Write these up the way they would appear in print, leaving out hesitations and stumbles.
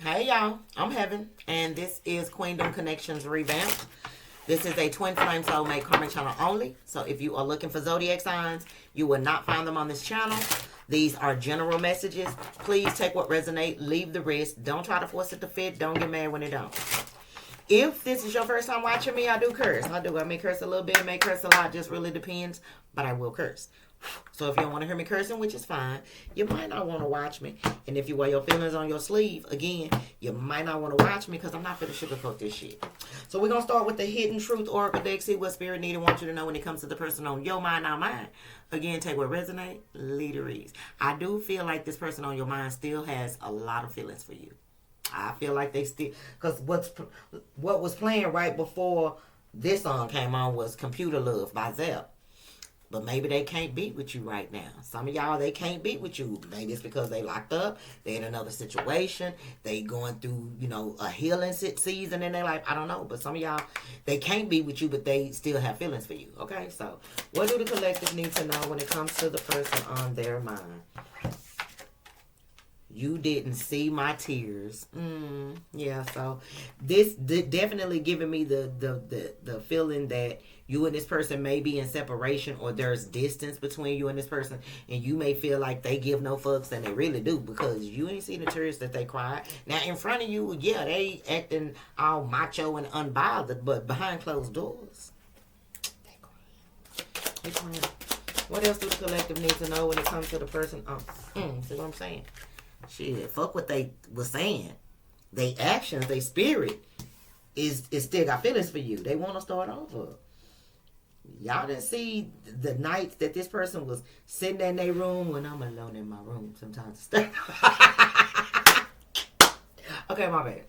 Hey y'all, I'm Heaven, and this is Queendom Connections Revamped. This is a twin flame soulmate karmic channel only. So if you are looking for zodiac signs, you will not find them on this channel. These are general messages. Please take what resonate, leave the rest. Don't try to force it to fit. Don't get mad when it don't. If this is your first time watching me, I do curse. I may curse a little bit, I may curse a lot, just really depends, but I will curse. So if you don't want to hear me cursing, which is fine, you might not want to watch me. And if you wear your feelings on your sleeve, again, you might not want to watch me because I'm not going to sugarcoat this shit. So we're going to start with the Hidden Truth Oracle deck, see what Spirit need and want you to know when it comes to the person on your mind, not mine. Again, take what resonate, lead the rest. I do feel like this person on your mind still has a lot of feelings for you. I feel like they still, because what was playing right before this song came on was Computer Love by Zell. But maybe they can't be with you right now. Some of y'all, they can't be with you. Maybe it's because they locked up. They in another situation. They going through, a healing season in their life. I don't know. But some of y'all, they can't be with you, but they still have feelings for you. Okay? So, what do the collective need to know when it comes to the person on their mind? You didn't see my tears. Yeah, so this definitely giving me the feeling that you and this person may be in separation, or there's distance between you and this person, and you may feel like they give no fucks, and they really do, because you ain't see the tears that they cried. Now, in front of you, yeah, they acting all macho and unbothered, but behind closed doors, they crying. They crying. What else do the collective need to know when it comes to the person? See what I'm saying? Shit, fuck what they was saying. They actions, they spirit is still got feelings for you. They want to start over. Y'all didn't see the nights that this person was sitting in their room when I'm alone in my room sometimes to stay. Okay, my bad.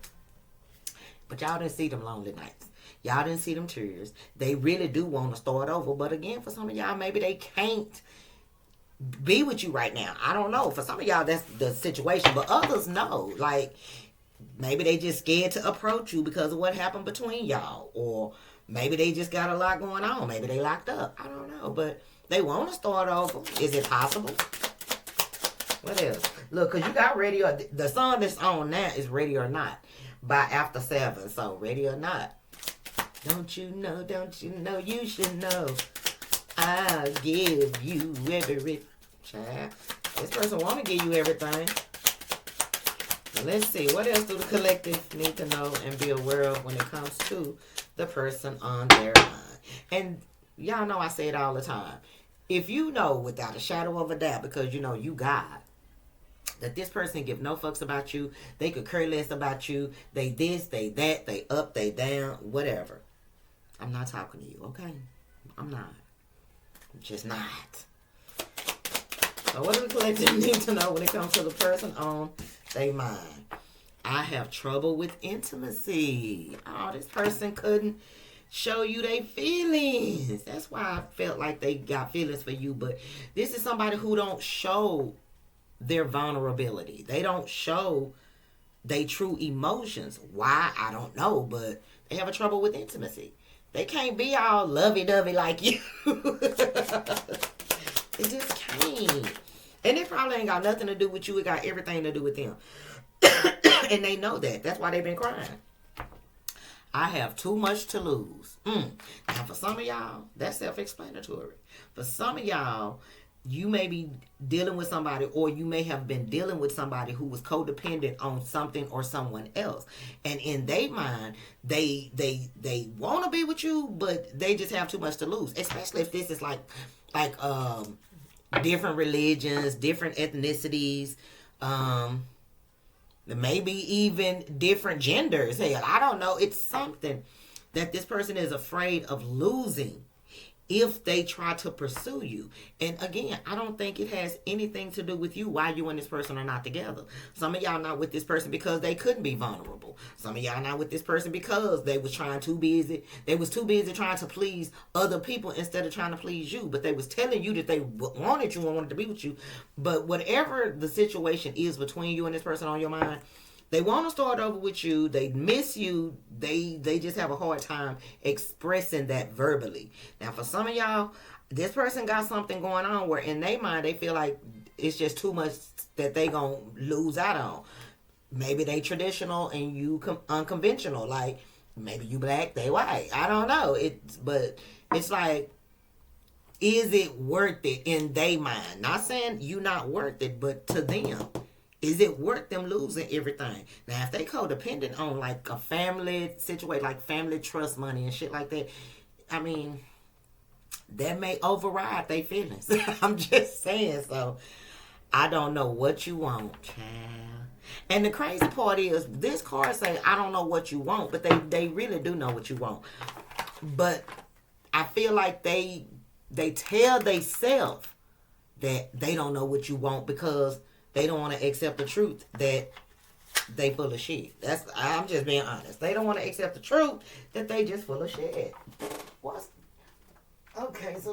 But y'all didn't see them lonely nights. Y'all didn't see them tears. They really do want to start over. But again, for some of y'all, maybe they can't be with you right now. I don't know. For some of y'all, that's the situation. But others know. Like, maybe they just scared to approach you because of what happened between y'all. Or maybe they just got a lot going on. Maybe they locked up. I don't know. But they want to start over. Is it possible? What else? Look, because you got Ready or... The song that's on now is Ready or Not by After 7. So, Ready or Not. Don't you know, you should know. I'll give you everything. Child. This person want to give you everything. Now let's see. What else do the collective need to know and be aware of when it comes to the person on their mind? And y'all know I say it all the time. If you know without a shadow of a doubt, because you God, that this person give no fucks about you. They could care less about you. They this, they that, they up, they down, whatever. I'm not talking to you, okay? I'm not. I'm just not. So what do the collective need to know when it comes to the person on their mind? I have trouble with intimacy. Oh, this person couldn't show you their feelings. That's why I felt like they got feelings for you. But this is somebody who don't show their vulnerability. They don't show their true emotions. Why? I don't know. But they have a trouble with intimacy. They can't be all lovey-dovey like you. They just can't. And it probably ain't got nothing to do with you. It got everything to do with them. And they know that. That's why they've been crying. I have too much to lose. Now, for some of y'all, that's self-explanatory. For some of y'all, you may be dealing with somebody, or you may have been dealing with somebody who was codependent on something or someone else. And in their mind, they want to be with you, but they just have too much to lose. Especially if this is like different religions, different ethnicities, maybe even different genders. Hell, I don't know. It's something that this person is afraid of losing if they try to pursue you. And again, I don't think it has anything to do with you, why you and this person are not together. Some of y'all not with this person because they couldn't be vulnerable. Some of y'all not with this person because they was too busy trying to please other people instead of trying to please you. But they was telling you that they wanted you and wanted to be with you. But whatever the situation is between you and this person on your mind, they want to start over with you. They miss you. They just have a hard time expressing that verbally. Now, for some of y'all, this person got something going on where in their mind they feel like it's just too much that they gonna lose out on. maybe they traditional and you unconventional. Like, maybe you black, they white. I don't know. But it's like, is it worth it in their mind? Not saying you not worth it, but to them, is it worth them losing everything? Now, if they codependent on like a family situation, like family trust money and shit like that, I mean, that may override their feelings. I'm just saying. So, I don't know what you want, child. And the crazy part is, this card say, I don't know what you want, but they really do know what you want. But I feel like they tell themselves that they don't know what you want because they don't want to accept the truth that they full of shit. I'm just being honest. They don't want to accept the truth that they just full of shit. Okay, so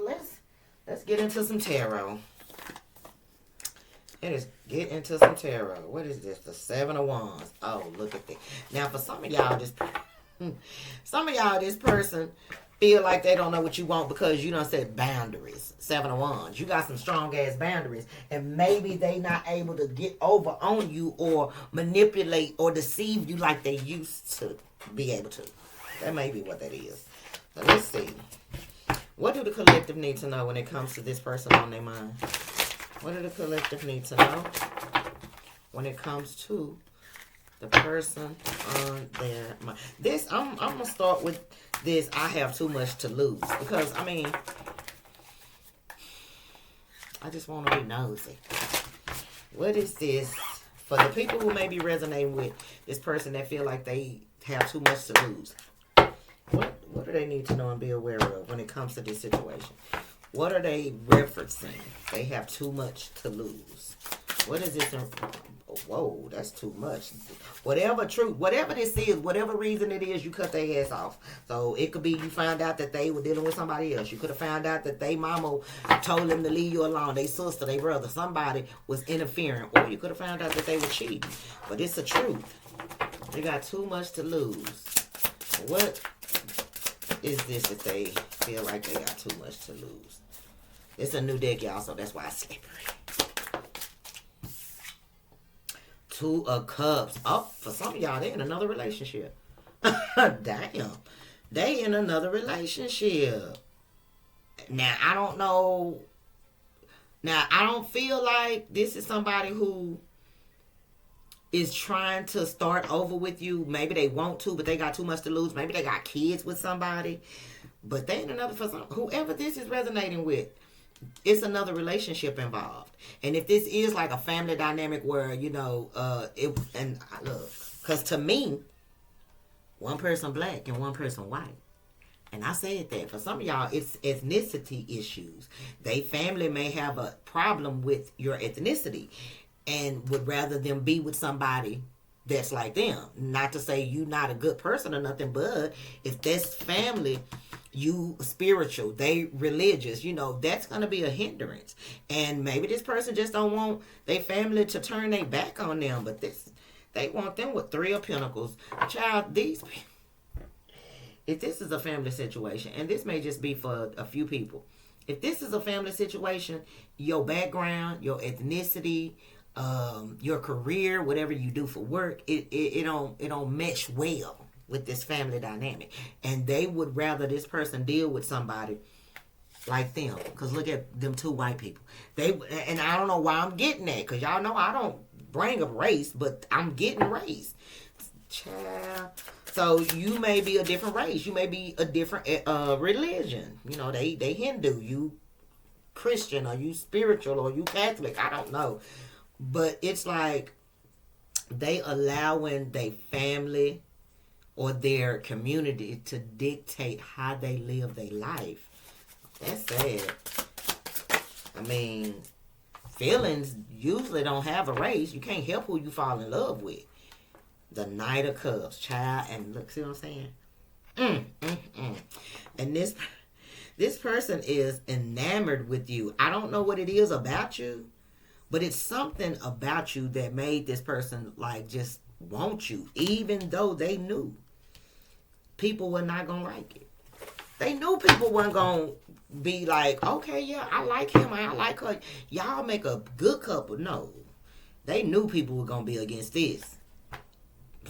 let's get into some tarot. Let us get into some tarot. What is this? The Seven of Wands. Oh, look at that. Now, for some of y'all, this person feel like they don't know what you want because you done said boundaries. Seven of Wands. You got some strong ass boundaries, and maybe they not able to get over on you or manipulate or deceive you like they used to be able to. That may be what that is. So let's see. What do the collective need to know when it comes to this person on their mind? What do the collective need to know when it comes to the person on their mind? I'm going to start with this. I have too much to lose. Because, I mean, I just want to be nosy. What is this? For the people who may be resonating with this person that feel like they have too much to lose. What do they need to know and be aware of when it comes to this situation? What are they referencing? They have too much to lose. What is this? Whoa, that's too much. Whatever this is, whatever reason it is, you cut their ass off. So it could be you found out that they were dealing with somebody else. You could have found out that they mama told them to leave you alone. They sister, they brother, somebody was interfering. Or you could have found out that they were cheating. But it's the truth. They got too much to lose. What is this that they feel like they got too much to lose? It's a new deck, y'all, so that's why it's slippery. Two of Cups. Oh, for some of y'all, they in another relationship. Damn. They in another relationship. Now, I don't know. Now, I don't feel like this is somebody who is trying to start over with you. Maybe they want to, but they got too much to lose. Maybe they got kids with somebody. But they in another, for some, whoever this is resonating with, it's another relationship involved. And if this is like a family dynamic where, you know, look, because to me, one person black and one person white. And I said that for some of y'all, it's ethnicity issues. They family may have a problem with your ethnicity and would rather them be with somebody that's like them. Not to say you not a good person or nothing, but if this family, you spiritual, they religious, you know, that's going to be a hindrance. And maybe this person just don't want their family to turn their back on them, but they want them with Three of Pentacles. Child, these people, if this is a family situation, and this may just be for a few people, if this is a family situation, your background, your ethnicity, your career, whatever you do for work, it don't mesh well with this family dynamic. And they would rather this person deal with somebody like them. Because look at them two white people. And I don't know why I'm getting that. Because y'all know I don't bring up race, but I'm getting race. Child. So you may be a different race. You may be a different religion. You know, they Hindu. You Christian, or you spiritual, or you Catholic. I don't know. But it's like they allowing their family or their community to dictate how they live their life. That's sad. I mean, feelings usually don't have a race. You can't help who you fall in love with. The Knight of Cups, child. And look, see what I'm saying? And this person is enamored with you. I don't know what it is about you, but it's something about you that made this person like just want you, even though they knew people were not going to like it. They knew people weren't going to be like, okay, yeah, I like him, I like her. Y'all make a good couple. No. They knew people were going to be against this.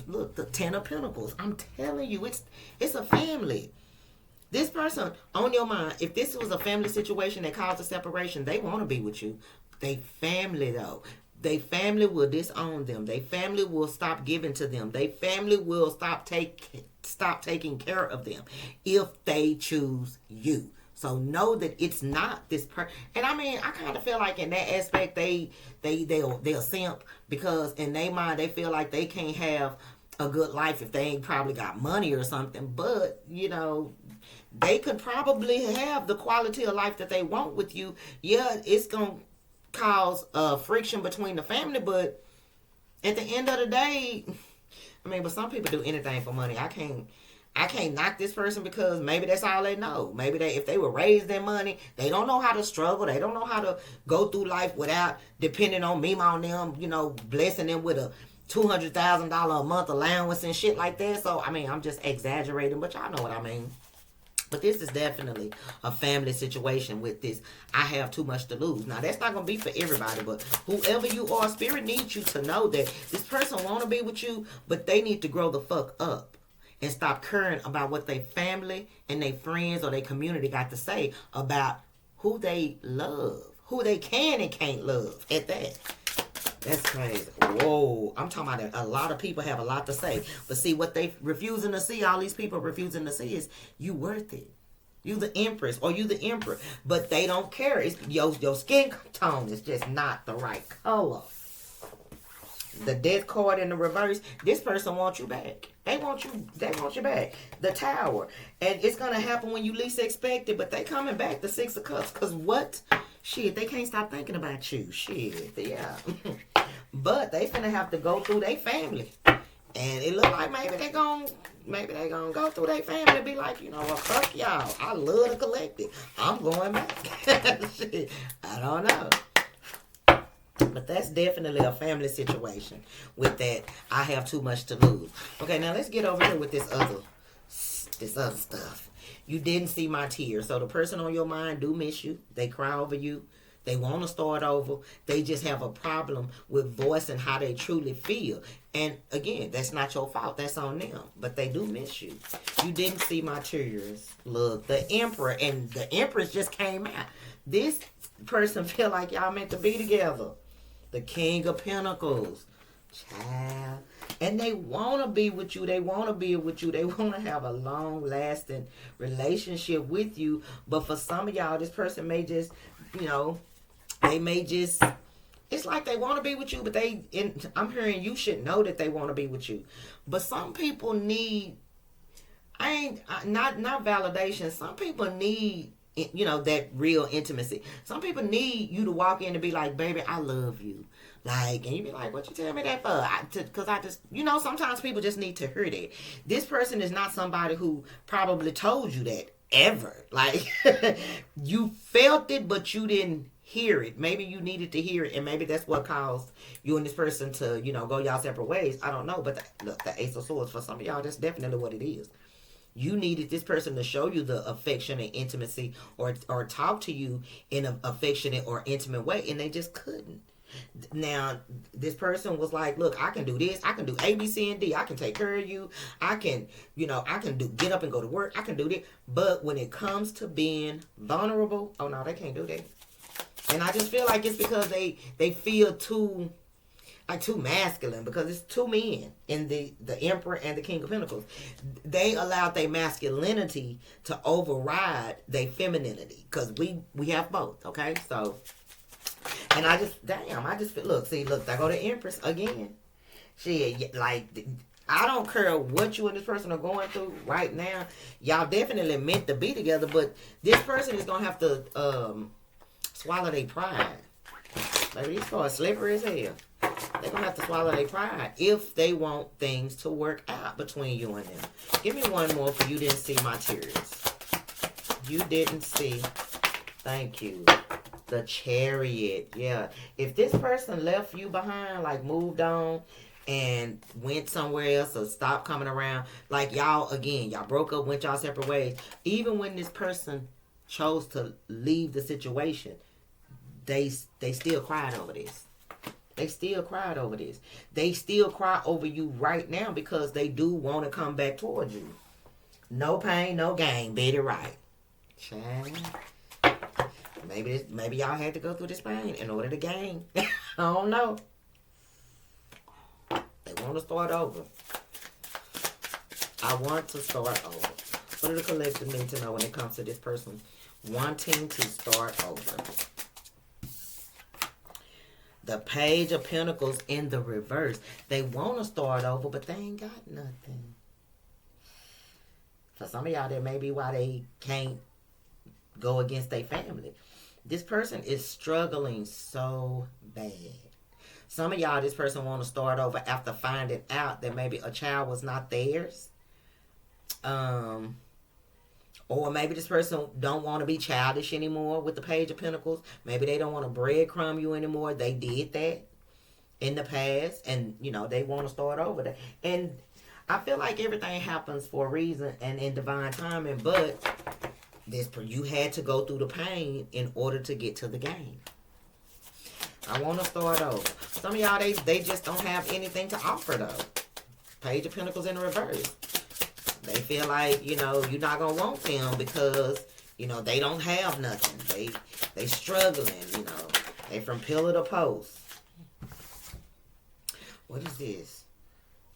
Look, the Ten of Pentacles. I'm telling you, it's a family. This person on your mind, if this was a family situation that caused a separation, they want to be with you. They family though. They family will disown them. They family will stop giving to them. They family will stop taking care of them if they choose you. So know that it's not this person. And I mean, I kind of feel like in that aspect, they'll simp, because in their mind they feel like they can't have a good life if they ain't probably got money or something. But you know, they could probably have the quality of life that they want with you. Yeah, it's gonna cause friction between the family, but at the end of the day, I mean, but some people do anything for money. I can't knock this person, because maybe that's all they know. Maybe if they were raised in money, they don't know how to struggle. They don't know how to go through life without depending on me, on them, you know, blessing them with a $200,000 a month allowance and shit like that. So, I mean, I'm just exaggerating, but y'all know what I mean. But this is definitely a family situation with this. I have too much to lose. Now, that's not going to be for everybody, but whoever you are, Spirit needs you to know that this person want to be with you, but they need to grow the fuck up and stop caring about what their family and their friends or their community got to say about who they love, who they can and can't love at that. That's crazy. Whoa. I'm talking about a lot of people have a lot to say. But see, what they refusing to see, all these people refusing to see, is you worth it. You the Empress or you the Emperor. But they don't care. It's your skin tone is just not the right color. The Death card in the reverse, this person wants you back. They want you back. The Tower. And it's going to happen when you least expect it, but they coming back, the Six of Cups. Because what? Shit, they can't stop thinking about you. Shit, yeah. But they finna have to go through their family. And it look like maybe they gonna go through their family and be like, you know what, fuck y'all. I love the collective. I'm going back. Shit, I don't know. But that's definitely a family situation with that. I have too much to lose. Okay, now let's get over here with this other stuff. You didn't see my tears. So the person on your mind do miss you. They cry over you. They want to start over. They just have a problem with voicing how they truly feel. And again, that's not your fault. That's on them. But they do miss you. You didn't see my tears. Look, the Emperor and the Empress just came out. This person feel like y'all meant to be together. The King of Pentacles. Child. And they want to be with you. They want to be with you. They want to have a long-lasting relationship with you. But for some of y'all, this person may just, you know, they may just, it's like they want to be with you, but I'm hearing you should know that they want to be with you. But some people need, not validation. Some people need, you know, that real intimacy. Some people need you to walk in and be like, baby, I love you. Like, and you be like, what you tell me that for? Because I just, you know, sometimes people just need to hear that. This person is not somebody who probably told you that ever. Like, you felt it, but you didn't hear it. Maybe you needed to hear it, and maybe that's what caused you and this person to, you know, go y'all separate ways. I don't know, but look, the Ace of Swords, for some of y'all, that's definitely what it is. You needed this person to show you the affection and intimacy, or talk to you in an affectionate or intimate way, and they just couldn't. Now, this person was like, look, I can do this. I can do A, B, C, and D. I can take care of you. I can, you know, get up and go to work. I can do this. But when it comes to being vulnerable, oh, no, they can't do that. And I just feel like it's because they feel too masculine, because it's two men in the Emperor and the King of Pentacles. They allowed their masculinity to override their femininity, because we have both, okay? So, and I just feel, look, I go to Empress again. Shit, like, I don't care what you and this person are going through right now. Y'all definitely meant to be together, but this person is going to have to swallow their pride. Baby, these cards slippery as hell. They're going to have to swallow their pride if they want things to work out between you and them. Give me one more for you didn't see my tears. You didn't see. Thank you. The Chariot. Yeah. If this person left you behind, like moved on and went somewhere else or stopped coming around, like y'all broke up, went y'all separate ways. Even when this person chose to leave the situation, they still cried over this. They still cried over this. They still cry over you right now because they do want to come back towards you. No pain, no gain. Bet it right. Child. Maybe y'all had to go through this pain in order to gain. I don't know. They want to start over. I want to start over. What do the collective need to know when it comes to this person wanting to start over? The Page of Pentacles in the reverse. They want to start over, but they ain't got nothing. For some of y'all, that may be why they can't go against their family. This person is struggling so bad. Some of y'all, this person want to start over after finding out that maybe a child was not theirs. Or maybe this person don't want to be childish anymore with the Page of Pentacles. Maybe they don't want to breadcrumb you anymore. They did that in the past. And, you know, they want to start over that. And I feel like everything happens for a reason and in divine timing. But you had to go through the pain in order to get to the gain. I want to start over. Some of y'all, they just don't have anything to offer, though. Page of Pentacles in the reverse. They feel like, you know, you're not going to want them because, you know, they don't have nothing. They struggling, you know. They from pillar to post. What is this?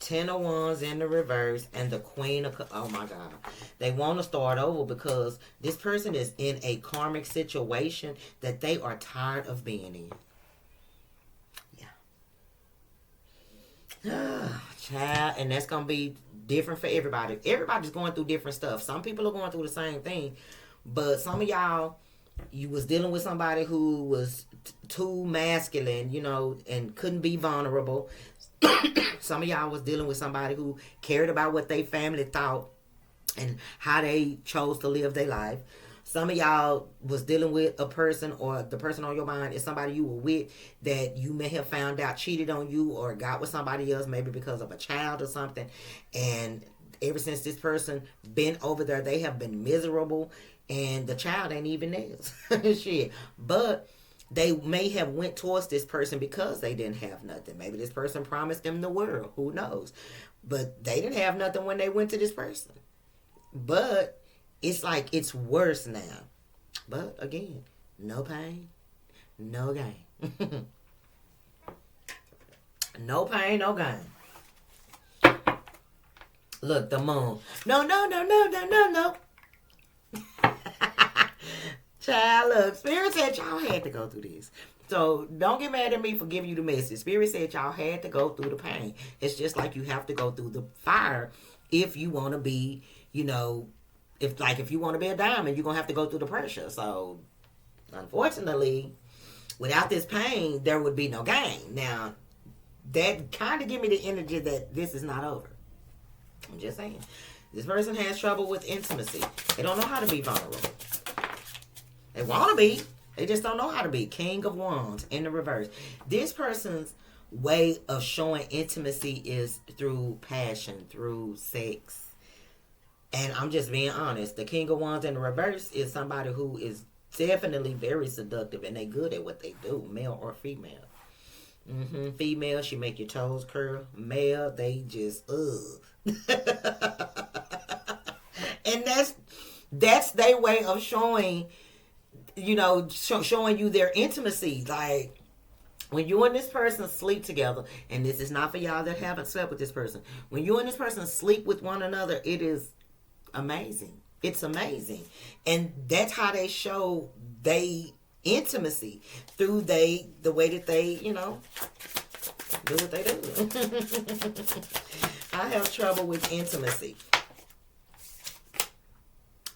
10 of Wands in the reverse and the Queen of... Oh, my God. They want to start over because this person is in a karmic situation that they are tired of being in. Yeah. Child, and that's going to be different for everybody. Everybody's going through different stuff. Some people are going through the same thing. But some of y'all, you was dealing with somebody who was too masculine, you know, and couldn't be vulnerable. Some of y'all was dealing with somebody who cared about what their family thought and how they chose to live their life. Some of y'all was dealing with a person, or the person on your mind is somebody you were with that you may have found out cheated on you or got with somebody else, maybe because of a child or something. And ever since this person been over there, they have been miserable, and the child ain't even theirs. Shit. But they may have went towards this person because they didn't have nothing. Maybe this person promised them the world. Who knows? But they didn't have nothing when they went to this person. But it's like it's worse now. But again, no pain, no gain. No pain, no gain. Look, the moon. No. Child, look, Spirit said y'all had to go through this. So don't get mad at me for giving you the message. Spirit said y'all had to go through the pain. It's just like you have to go through the fire if you want to be, you know, if you want to be a diamond, you're going to have to go through the pressure. So, unfortunately, without this pain, there would be no gain. Now, that kind of give me the energy that this is not over. I'm just saying. This person has trouble with intimacy. They don't know how to be vulnerable. They want to be. They just don't know how to be. King of Wands in the reverse. This person's way of showing intimacy is through passion, through sex. And I'm just being honest. The King of Wands in the reverse is somebody who is definitely very seductive, and they good at what they do, male or female. Female, she make your toes curl. Male, they just And that's their way of showing, you know, showing you their intimacy. Like, when you and this person sleep together, and this is not for y'all that haven't slept with this person. When you and this person sleep with one another, it is amazing. It's amazing. And that's how they show they intimacy, through the way that they, you know, do what they do. I have trouble with intimacy.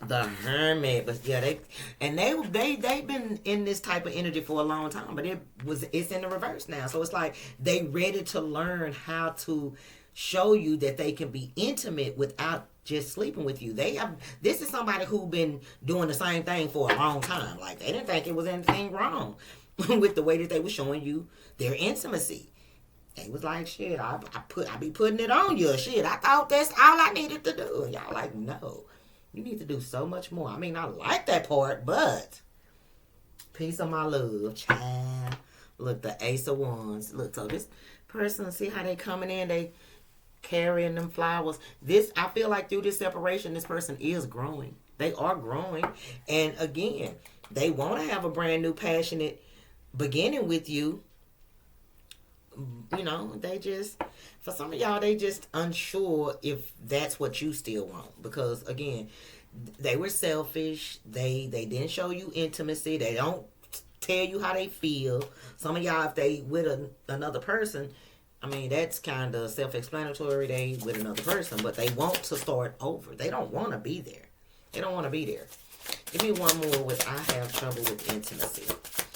The Hermit, but yeah, they've been in this type of energy for a long time, but it's in the reverse now. So it's like they ready to learn how to show you that they can be intimate without just sleeping with you. This is somebody who been doing the same thing for a long time. Like, they didn't think it was anything wrong with the way that they were showing you their intimacy. They was like, shit, I be putting it on you. Shit, I thought that's all I needed to do. And y'all like, no, you need to do so much more. I mean, I like that part, but piece of my love, child. Look, the Ace of Wands. Look, so this person, see how they coming in, they carrying them flowers. This, I feel like through this separation, this person is growing. They are growing. And again, they want to have a brand new, passionate beginning with you. You know, they just, for some of y'all, they just unsure if that's what you still want. Because again, they were selfish. They didn't show you intimacy. They don't tell you how they feel. Some of y'all, if they with another person, I mean, that's kind of self-explanatory. They with another person, but they want to start over. They don't want to be there. They don't want to be there. Give me one more with I have trouble with intimacy.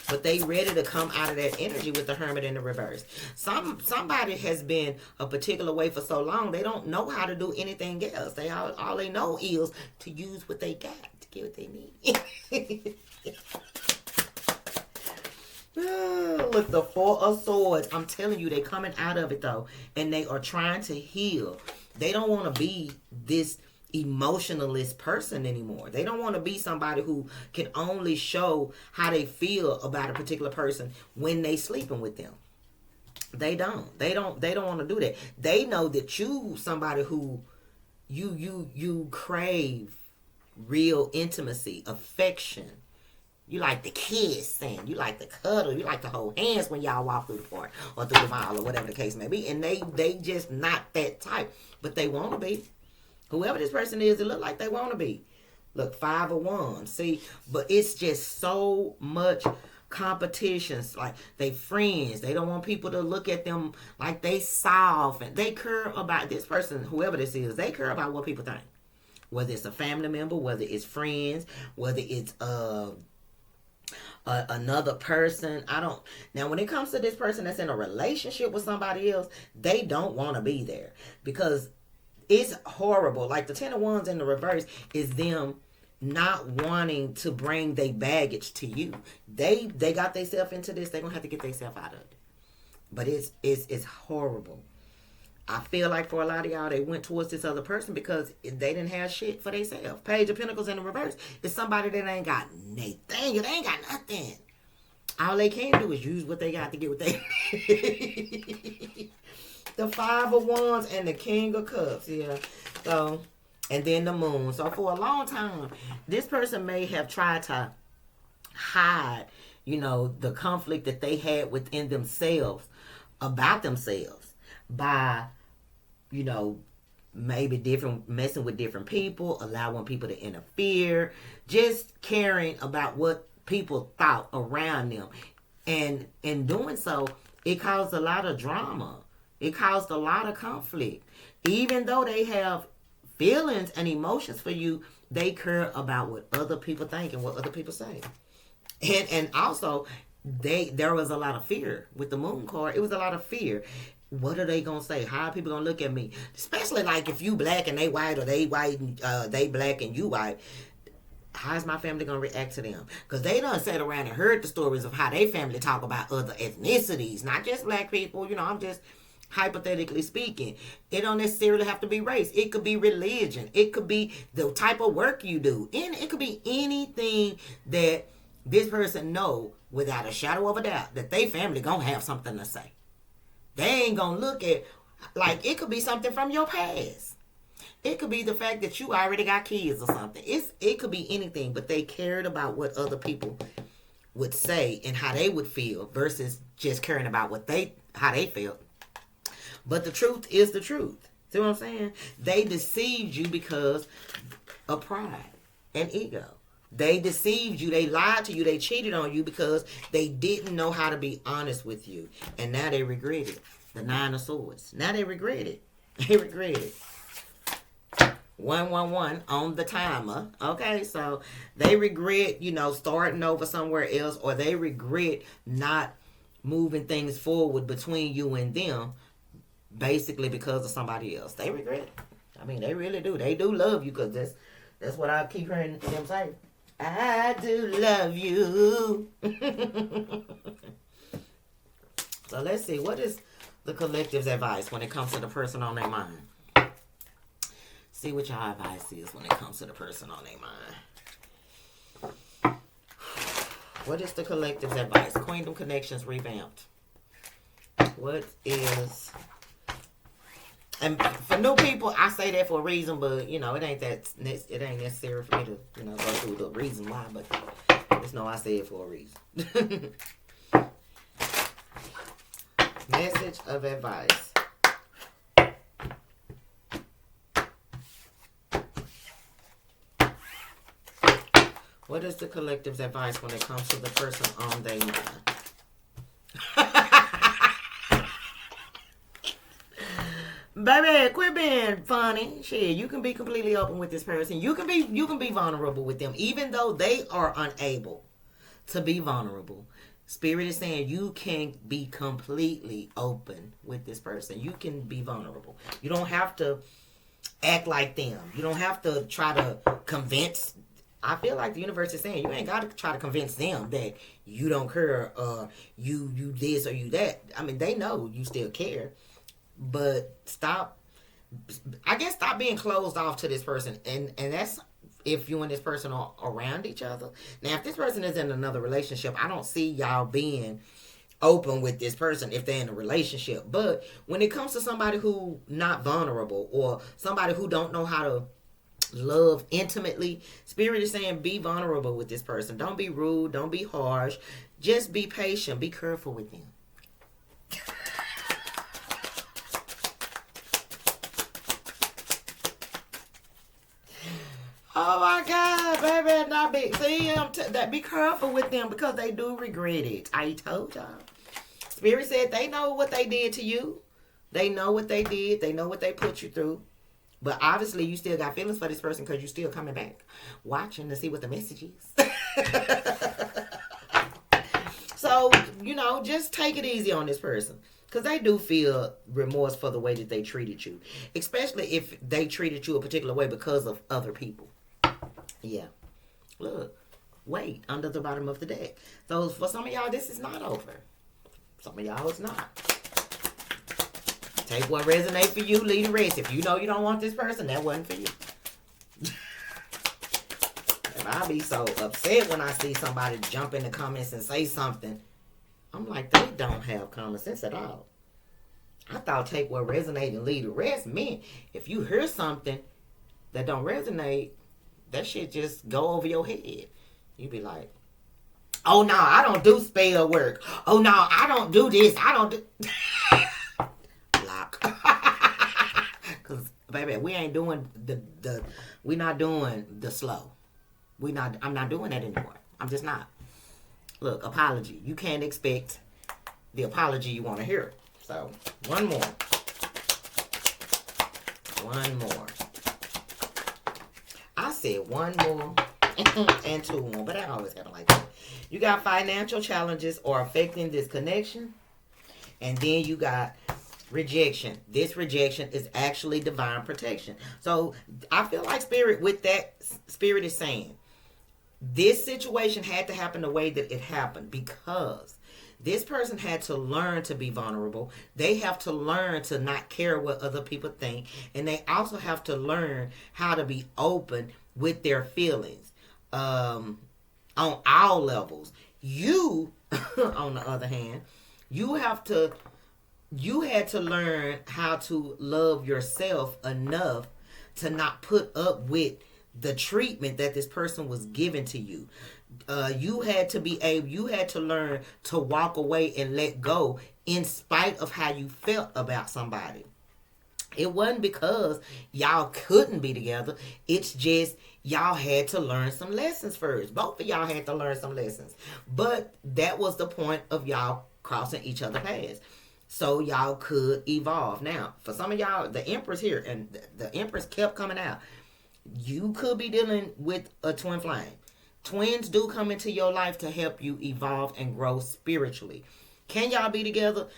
But they ready to come out of that energy with the Hermit in the reverse. Somebody has been a particular way for so long, they don't know how to do anything else. They all they know is to use what they got to get what they need. Look, the Four of Swords. I'm telling you, they coming out of it though, and they are trying to heal. They don't want to be this emotionalist person anymore. They don't want to be somebody who can only show how they feel about a particular person when they sleeping with them. They don't want to do that. They know that you somebody who you crave real intimacy, affection. You like the kiss and you like the cuddle. You like to hold hands when y'all walk through the park or through the mall or whatever the case may be. And they just not that type, but they want to be. Whoever this person is, it look like they want to be. Look, 5 of Wands. See, but it's just so much competitions. Like, they friends. They don't want people to look at them like they soft. And they care about this person, whoever this is. They care about what people think. Whether it's a family member, whether it's friends, whether it's another person. Now when it comes to this person that's in a relationship with somebody else, they don't want to be there because it's horrible. Like the 10 of Wands in the reverse is them not wanting to bring their baggage to you. They got themselves into this. They're going to have to get themselves out of it. But it's horrible. I feel like for a lot of y'all, they went towards this other person because they didn't have shit for themselves. Page of Pentacles in the reverse is somebody that ain't got nothing. They ain't got nothing. All they can do is use what they got to get what they The 5 of Wands and the King of Cups. Yeah. So, and then the Moon. So for a long time, this person may have tried to hide, the conflict that they had within themselves about themselves by, maybe messing with different people, allowing people to interfere, just caring about what people thought around them. And in doing so, it caused a lot of drama. It caused a lot of conflict. Even though they have feelings and emotions for you, they care about what other people think and what other people say. And also, there was a lot of fear with the Moon card. It was a lot of fear. What are they going to say? How are people going to look at me? Especially like if you black and they white, or they white and they black and you white. How's my family going to react to them? Because they done sat around and heard the stories of how they family talk about other ethnicities, not just black people. I'm just hypothetically speaking. It don't necessarily have to be race. It could be religion. It could be the type of work you do. And it could be anything that this person know without a shadow of a doubt that they family going to have something to say. They ain't going to look at, like, it could be something from your past. It could be the fact that you already got kids or something. It could be anything, but they cared about what other people would say and how they would feel versus just caring about how they felt. But the truth is the truth. See what I'm saying? They deceived you because of pride and ego. They deceived you. They lied to you. They cheated on you because they didn't know how to be honest with you. And now they regret it. The 9 of Swords. Now they regret it. They regret it. 111 on the timer. Okay, so they regret, starting over somewhere else, or they regret not moving things forward between you and them, basically because of somebody else. They regret it. I mean, they really do. They do love you, because that's what I keep hearing them say. I do love you. So let's see. What is the collective's advice when it comes to the person on their mind? See what your advice is when it comes to the person on their mind. What is the collective's advice? Queendom Connections revamped. What is... And for new people, I say that for a reason, but you know, it ain't necessary for me to, you know, go through the reason why, but just know I say it for a reason. Message of advice. What is the collective's advice when it comes to the person on their mind? Baby, quit being funny. Shit, you can be completely open with this person. You can be vulnerable with them, even though they are unable to be vulnerable. Spirit is saying you can be completely open with this person. You can be vulnerable. You don't have to act like them. You don't have to try to convince. I feel like the universe is saying you ain't got to try to convince them that you don't care, you this or you that. I mean, they know you still care. But stop being closed off to this person. And that's if you and this person are around each other. Now, if this person is in another relationship, I don't see y'all being open with this person if they're in a relationship. But when it comes to somebody who not vulnerable or somebody who don't know how to love intimately, Spirit is saying be vulnerable with this person. Don't be rude. Don't be harsh. Just be patient. Be careful with them. Oh my God, baby, not be. See, be careful with them because they do regret it. I told y'all. Spirit said they know what they did to you. They know what they did. They know what they put you through. But obviously, you still got feelings for this person because you're still coming back, watching to see what the message is. So, you know, just take it easy on this person. Because they do feel remorse for the way that they treated you. Especially if they treated you a particular way because of other people. Yeah. Look. Wait. Under the bottom of the deck. So for some of y'all, this is not over. Some of y'all, it's not. Take what resonates for you. Leave the rest. If you know you don't want this person, that wasn't for you. And I'll be so upset when I see somebody jump in the comments and say something. I'm like, they don't have common sense at all. I thought take what resonates and leave the rest meant if you hear something that don't resonate, that shit just go over your head. You be like, oh no, I don't do spell work. Oh no, I don't do this. I don't do block. Cause baby, we ain't doing we not doing the slow. I'm not doing that anymore. I'm just not. Look, apology. You can't expect the apology you want to hear. So, one more. One more. I said one more and two more, but I always happen like that. You got financial challenges are affecting this connection. And then you got rejection. This rejection is actually divine protection. So, I feel like Spirit is saying, this situation had to happen the way that it happened because this person had to learn to be vulnerable. They have to learn to not care what other people think. And they also have to learn how to be open with their feelings on all levels. You, on the other hand, you had to learn how to love yourself enough to not put up with the treatment that this person was giving to you. You had to learn to walk away and let go in spite of how you felt about somebody. It wasn't because y'all couldn't be together. It's just y'all had to learn some lessons first. Both of y'all had to learn some lessons. But that was the point of y'all crossing each other's paths. So y'all could evolve. Now, for some of y'all, the Empress here, and the Empress kept coming out. You could be dealing with a twin flame. Twins do come into your life to help you evolve and grow spiritually. Can y'all be together?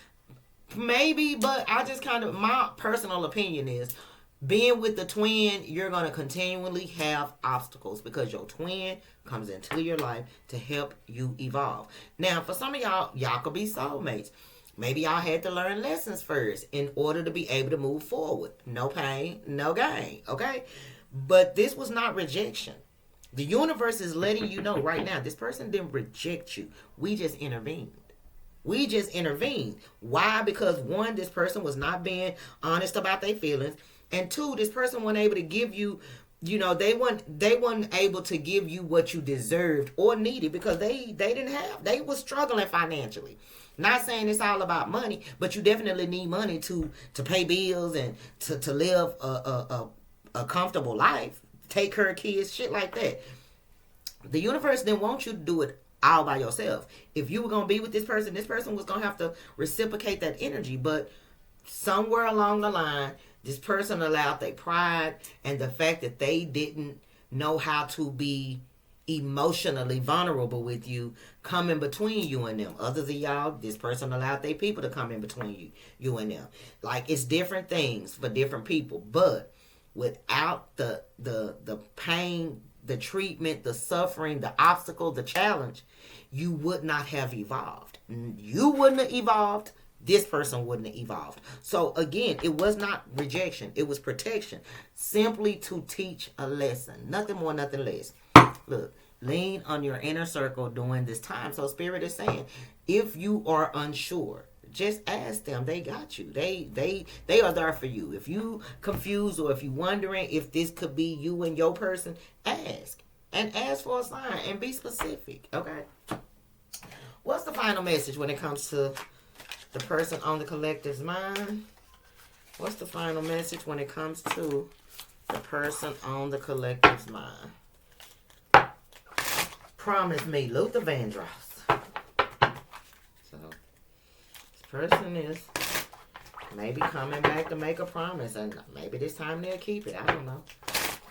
Maybe, but my personal opinion is being with the twin, you're going to continually have obstacles because your twin comes into your life to help you evolve. Now, for some of y'all could be soulmates. Maybe y'all had to learn lessons first in order to be able to move forward. No pain, no gain, okay? But this was not rejection. The universe is letting you know right now, this person didn't reject you. We just intervened. We just intervened. Why? Because one, this person was not being honest about their feelings. And two, this person wasn't able to give you, they weren't able to give you what you deserved or needed because they were struggling financially. Not saying it's all about money, but you definitely need money to pay bills and to live a comfortable life, take care of kids, shit like that. The universe didn't want you to do it all by yourself. If you were going to be with this person was going to have to reciprocate that energy. But somewhere along the line, this person allowed their pride and the fact that they didn't know how to be emotionally vulnerable with you come in between you and them. Others of y'all, this person allowed their people to come in between you and them. Like, it's different things for different people. But without the pain, the treatment, the suffering, the obstacle, the challenge, you would not have evolved. You wouldn't have evolved. This person wouldn't have evolved. So again, it was not rejection. It was protection. Simply to teach a lesson. Nothing more, nothing less. Look, lean on your inner circle during this time. So Spirit is saying, if you are unsure, just ask them. They got you. They are there for you. If you confused or if you wondering if this could be you and your person, ask. And ask for a sign and be specific. Okay? What's the final message when it comes to the person on the collective's mind? What's the final message when it comes to the person on the collective's mind? Promise me, Luther Vandross. So, this person is maybe coming back to make a promise, and maybe this time they'll keep it. I don't know.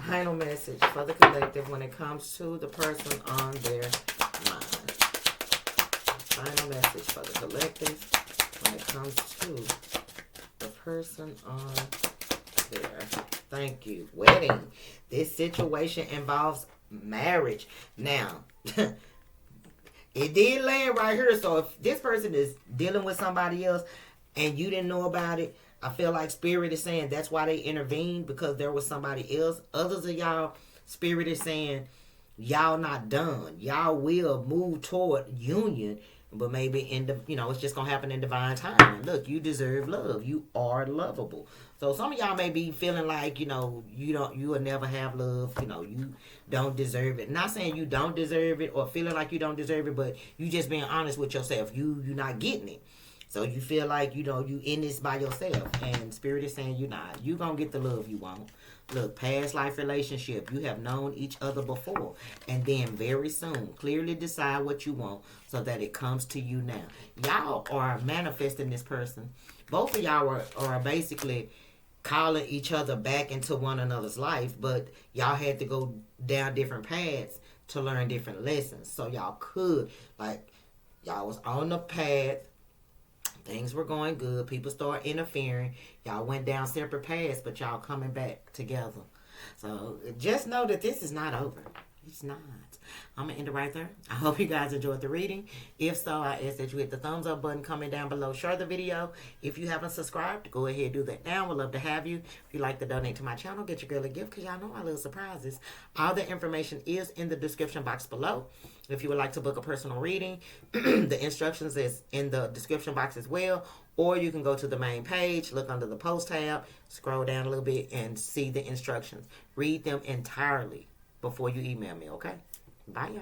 Final message for the collective when it comes to the person on their mind. Final message for the collective when it comes to the person on their, thank you, wedding. This situation involves marriage. Now, it did land right here. So if this person is dealing with somebody else and you didn't know about it, I feel like Spirit is saying that's why they intervened, because there was somebody else. Others of y'all, Spirit is saying y'all not done. Y'all will move toward union, but maybe in the, it's just gonna happen in divine time. Look, you deserve love. You are lovable. So some of y'all may be feeling like, you will never have love. You don't deserve it. Not saying you don't deserve it or feeling like you don't deserve it, but you just being honest with yourself. You're not getting it. So you feel like, you in this by yourself. And Spirit is saying you're not. You gonna get the love you want. Look, past life relationship. You have known each other before. And then very soon, clearly decide what you want so that it comes to you now. Y'all are manifesting this person. Both of y'all are basically calling each other back into one another's life. But y'all had to go down different paths to learn different lessons. So y'all could, y'all was on the path. Things were going good. People started interfering. Y'all went down separate paths, but y'all coming back together. So just know that this is not over. It's not. I'm going to end it right there. I hope you guys enjoyed the reading. If so, I ask that you hit the thumbs up button coming down below. Share the video. If you haven't subscribed, go ahead and do that now. We'd love to have you. If you'd like to donate to my channel, get your girl a gift, because y'all know I love surprises. All the information is in the description box below. If you would like to book a personal reading, the instructions is in the description box as well. Or you can go to the main page, look under the post tab, scroll down a little bit, and see the instructions. Read them entirely before you email me, okay? Bye, y'all.